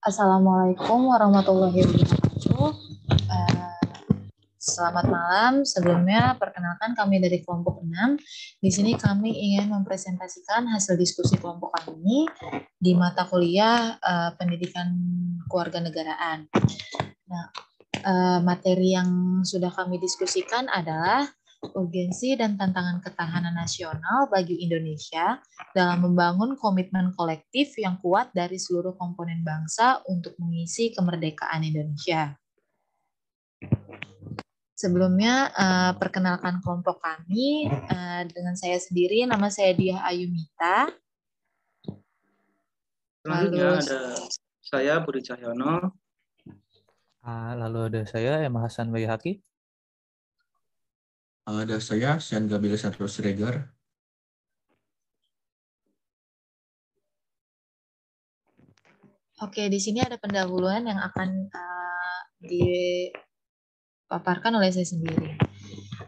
Assalamualaikum warahmatullahi wabarakatuh. Eh, Selamat malam. Sebelumnya, perkenalkan kami dari kelompok 6. Di sini kami ingin mempresentasikan hasil diskusi kelompok kami di mata kuliah Pendidikan Kewarganegaraan. Nah, materi yang sudah kami diskusikan adalah urgensi dan tantangan ketahanan nasional bagi Indonesia dalam membangun komitmen kolektif yang kuat dari seluruh komponen bangsa untuk mengisi kemerdekaan Indonesia. Sebelumnya, perkenalkan kelompok kami dengan saya sendiri, nama saya Diah Ayumita. Selanjutnya Lalu ada saya Budi Cahyono. Lalu ada saya Emma Hasan Bayhaki. Ada saya Sian Gabriel Satrio Siregar. Oke, di sini ada pendahuluan yang akan dipaparkan oleh saya sendiri.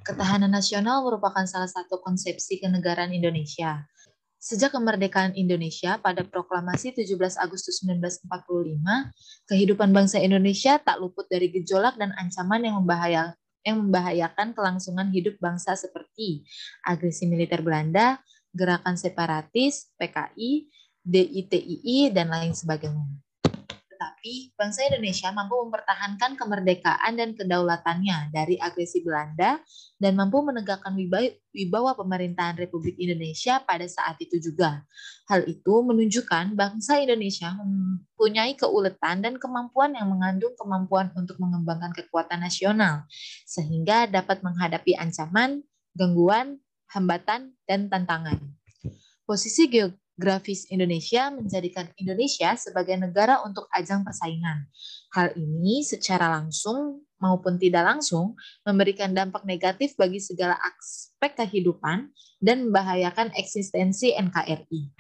Ketahanan nasional merupakan salah satu konsepsi kenegaraan Indonesia. Sejak kemerdekaan Indonesia pada proklamasi 17 Agustus 1945, kehidupan bangsa Indonesia tak luput dari gejolak dan ancaman yang membahayakan kelangsungan hidup bangsa seperti agresi militer Belanda, gerakan separatis, PKI, DITII, dan lain sebagainya. Tetapi bangsa Indonesia mampu mempertahankan kemerdekaan dan kedaulatannya dari agresi Belanda dan mampu menegakkan wibawa pemerintahan Republik Indonesia pada saat itu juga. Hal itu menunjukkan bangsa Indonesia mempunyai keuletan dan kemampuan yang mengandung kemampuan untuk mengembangkan kekuatan nasional, sehingga dapat menghadapi ancaman, gangguan, hambatan, dan tantangan. Posisi geografis Indonesia menjadikan Indonesia sebagai negara untuk ajang persaingan. Hal ini secara langsung maupun tidak langsung memberikan dampak negatif bagi segala aspek kehidupan dan membahayakan eksistensi NKRI.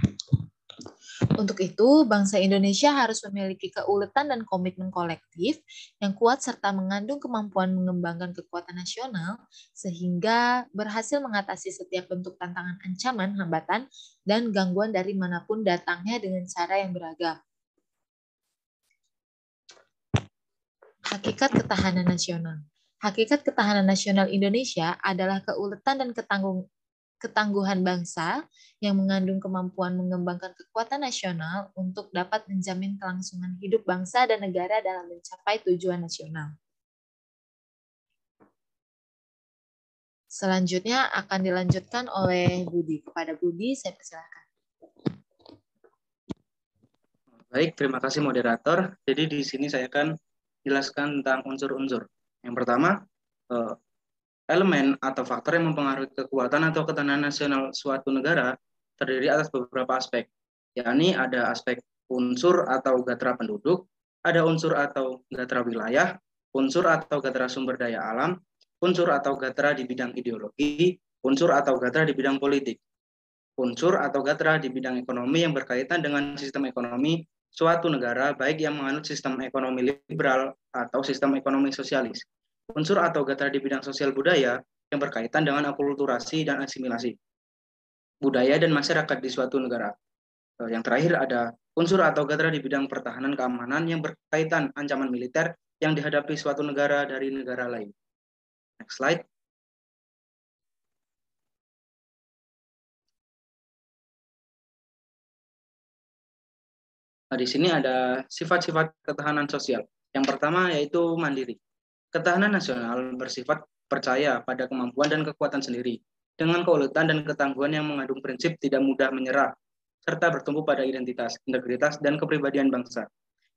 Untuk itu, bangsa Indonesia harus memiliki keuletan dan komitmen kolektif yang kuat serta mengandung kemampuan mengembangkan kekuatan nasional sehingga berhasil mengatasi setiap bentuk tantangan ancaman, hambatan, dan gangguan dari manapun datangnya dengan cara yang beragam. Hakikat ketahanan nasional. Hakikat ketahanan nasional Indonesia adalah keuletan dan ketangguhan bangsa yang mengandung kemampuan mengembangkan kekuatan nasional untuk dapat menjamin kelangsungan hidup bangsa dan negara dalam mencapai tujuan nasional. Selanjutnya akan dilanjutkan oleh Budi. Kepada Budi, saya persilakan. Baik, terima kasih moderator. Jadi di sini saya akan jelaskan tentang unsur-unsur. Yang pertama, elemen atau faktor yang mempengaruhi kekuatan atau ketahanan nasional suatu negara terdiri atas beberapa aspek, yakni ada aspek unsur atau gatra penduduk, ada unsur atau gatra wilayah, unsur atau gatra sumber daya alam, unsur atau gatra di bidang ideologi, unsur atau gatra di bidang politik, unsur atau gatra di bidang ekonomi yang berkaitan dengan sistem ekonomi suatu negara, baik yang menganut sistem ekonomi liberal atau sistem ekonomi sosialis. Unsur atau gatra di bidang sosial budaya yang berkaitan dengan akulturasi dan asimilasi budaya dan masyarakat di suatu negara. Yang terakhir ada unsur atau gatra di bidang pertahanan keamanan yang berkaitan ancaman militer yang dihadapi suatu negara dari negara lain. Next slide. Nah, di sini ada sifat-sifat ketahanan sosial. Yang pertama yaitu mandiri. Ketahanan nasional bersifat percaya pada kemampuan dan kekuatan sendiri, dengan keuletan dan ketangguhan yang mengandung prinsip tidak mudah menyerah, serta bertumbuh pada identitas, integritas, dan kepribadian bangsa.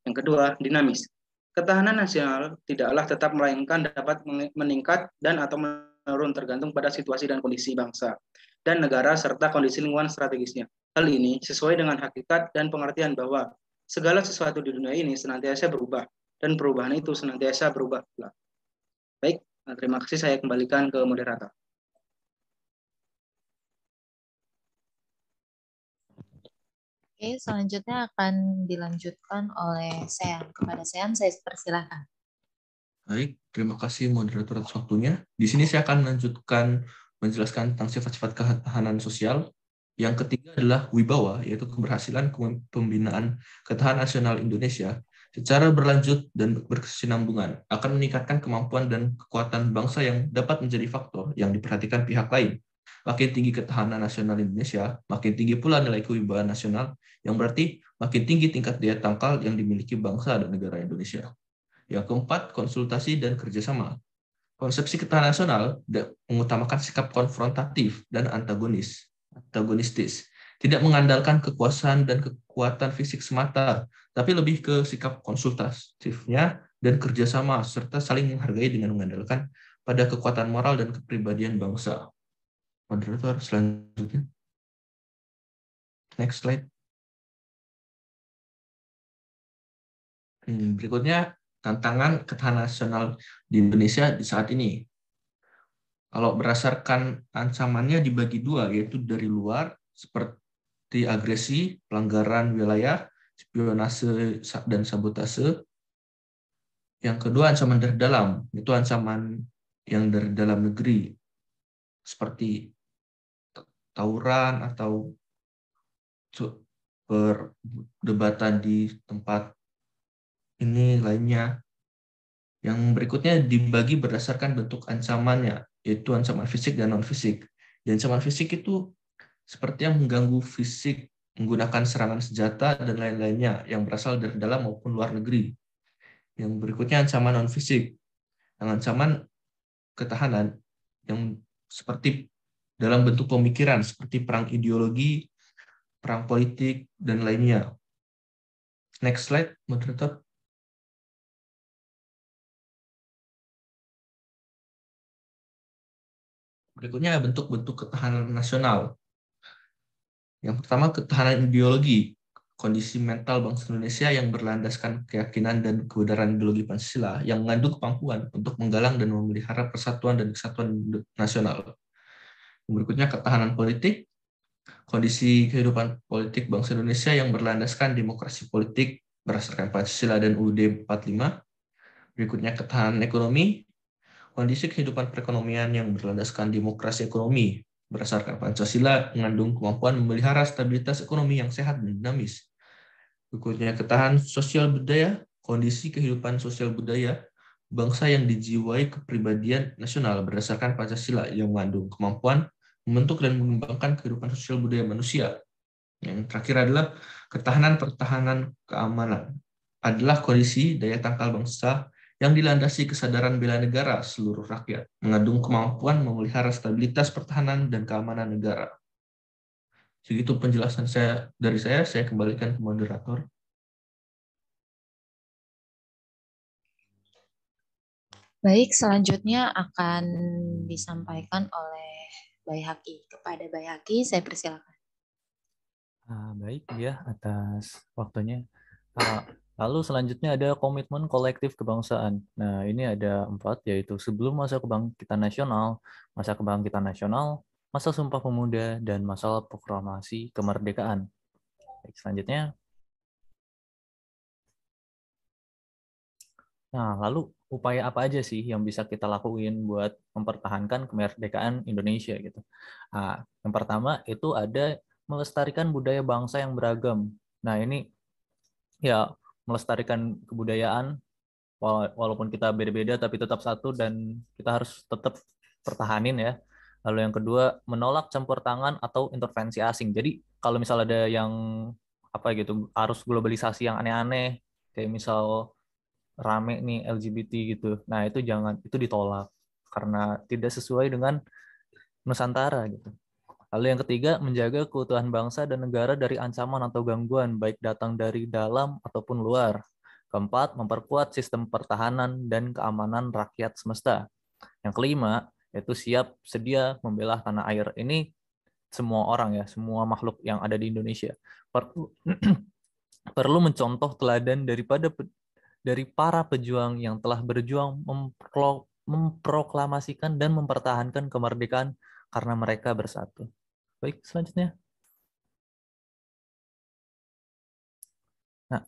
Yang kedua, dinamis. Ketahanan nasional tidaklah tetap, melainkan dapat meningkat dan atau menurun tergantung pada situasi dan kondisi bangsa dan negara serta kondisi lingkungan strategisnya. Hal ini sesuai dengan hakikat dan pengertian bahwa segala sesuatu di dunia ini senantiasa berubah dan perubahan itu senantiasa berubah pula. Baik, terima kasih, saya kembalikan ke moderator. Oke, selanjutnya akan dilanjutkan oleh Sean. Kepada Sean, saya persilakan. Baik, terima kasih moderator atas waktunya. Di sini saya akan melanjutkan menjelaskan tentang sifat-sifat ketahanan sosial. Yang ketiga adalah wibawa, yaitu keberhasilan pembinaan ketahanan nasional Indonesia secara berlanjut dan berkesinambungan akan meningkatkan kemampuan dan kekuatan bangsa yang dapat menjadi faktor yang diperhatikan pihak lain. Makin tinggi ketahanan nasional Indonesia, makin tinggi pula nilai kewibawaan nasional, yang berarti makin tinggi tingkat daya tangkal yang dimiliki bangsa dan negara Indonesia. Yang keempat, konsultasi dan kerjasama. Konsepsi ketahanan nasional mengutamakan sikap konfrontatif dan antagonistis. Tidak mengandalkan kekuasaan dan kekuatan fisik semata, tapi lebih ke sikap konsultatifnya dan kerjasama, serta saling menghargai dengan mengandalkan pada kekuatan moral dan kepribadian bangsa. Moderator, selanjutnya. Next slide. Berikutnya, tantangan ketahanan nasional di Indonesia di saat ini. Kalau berdasarkan ancamannya dibagi dua, yaitu dari luar, seperti agresi, pelanggaran wilayah, spionase, dan sabotase. Yang kedua, ancaman dari dalam, itu ancaman yang dari dalam negeri, seperti tawuran atau perdebatan di tempat ini lainnya. Yang berikutnya dibagi berdasarkan bentuk ancamannya, yaitu ancaman fisik dan non-fisik. Dan ancaman fisik itu seperti yang mengganggu fisik, menggunakan serangan senjata, dan lain-lainnya yang berasal dari dalam maupun luar negeri. Yang berikutnya ancaman non-fisik, yang ancaman ketahanan, yang seperti dalam bentuk pemikiran, seperti perang ideologi, perang politik, dan lainnya. Next slide, moderator. Berikutnya bentuk-bentuk ketahanan nasional. Yang pertama, ketahanan ideologi, kondisi mental bangsa Indonesia yang berlandaskan keyakinan dan kebenaran ideologi Pancasila yang mengandung kemampuan untuk menggalang dan memelihara persatuan dan kesatuan nasional. Yang berikutnya, ketahanan politik, kondisi kehidupan politik bangsa Indonesia yang berlandaskan demokrasi politik berdasarkan Pancasila dan UUD 45. Berikutnya, ketahanan ekonomi, kondisi kehidupan perekonomian yang berlandaskan demokrasi ekonomi berdasarkan Pancasila mengandung kemampuan memelihara stabilitas ekonomi yang sehat dan dinamis. Berikutnya, ketahanan sosial budaya, kondisi kehidupan sosial budaya bangsa yang dijiwai kepribadian nasional berdasarkan Pancasila yang mengandung kemampuan membentuk dan mengembangkan kehidupan sosial budaya manusia. Yang terakhir adalah ketahanan pertahanan keamanan, adalah kondisi daya tangkal bangsa yang dilandasi kesadaran bela negara seluruh rakyat, mengandung kemampuan memelihara stabilitas pertahanan dan keamanan negara. Segitu penjelasan dari saya kembalikan ke moderator. Baik, selanjutnya akan disampaikan oleh Baihaqi. Kepada Baihaqi, saya persilakan. Baik ya, atas waktunya. Lalu selanjutnya ada komitmen kolektif kebangsaan. Nah, ini ada 4, yaitu sebelum masa kebangkitan nasional, masa Sumpah Pemuda, dan masa proklamasi kemerdekaan. Baik, selanjutnya. Nah, lalu upaya apa aja sih yang bisa kita lakuin buat mempertahankan kemerdekaan Indonesia gitu? Nah, yang pertama itu ada melestarikan budaya bangsa yang beragam. Nah, ini ya melestarikan kebudayaan walaupun kita beda-beda tapi tetap satu dan kita harus tetap pertahanin ya. Lalu yang kedua, menolak campur tangan atau intervensi asing. Jadi kalau misalnya ada yang apa gitu, arus globalisasi yang aneh-aneh kayak misal rame nih LGBT gitu. Nah, itu ditolak karena tidak sesuai dengan Nusantara gitu. Lalu yang ketiga, menjaga keutuhan bangsa dan negara dari ancaman atau gangguan, baik datang dari dalam ataupun luar. Keempat, memperkuat sistem pertahanan dan keamanan rakyat semesta. Yang kelima, yaitu siap sedia membela tanah air. Ini semua orang ya, semua makhluk yang ada di Indonesia. Perlu mencontoh teladan dari para pejuang yang telah berjuang memproklamasikan dan mempertahankan kemerdekaan karena mereka bersatu. Baik, selanjutnya. Nah,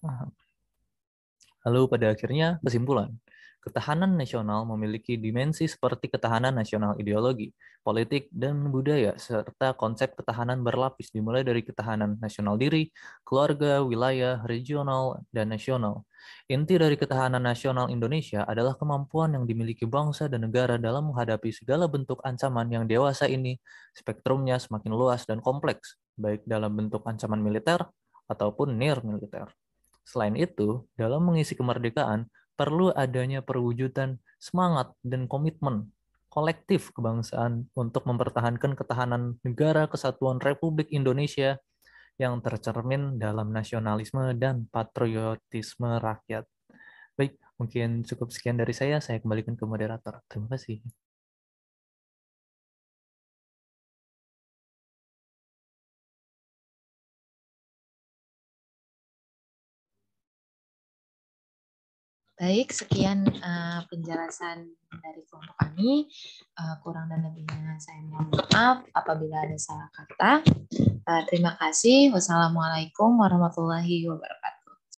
lalu pada akhirnya kesimpulan. Ketahanan nasional memiliki dimensi seperti ketahanan nasional ideologi, politik, dan budaya, serta konsep ketahanan berlapis dimulai dari ketahanan nasional diri, keluarga, wilayah, regional, dan nasional. Inti dari ketahanan nasional Indonesia adalah kemampuan yang dimiliki bangsa dan negara dalam menghadapi segala bentuk ancaman yang dewasa ini. Spektrumnya semakin luas dan kompleks, baik dalam bentuk ancaman militer ataupun nir-militer. Selain itu, dalam mengisi kemerdekaan, perlu adanya perwujudan semangat dan komitmen kolektif kebangsaan untuk mempertahankan ketahanan negara kesatuan Republik Indonesia yang tercermin dalam nasionalisme dan patriotisme rakyat. Baik, mungkin cukup sekian dari saya kembalikan ke moderator. Terima kasih. Baik, sekian penjelasan dari kelompok kami. Kurang dan lebihnya saya mohon maaf apabila ada salah kata. Terima kasih. Wassalamualaikum warahmatullahi wabarakatuh.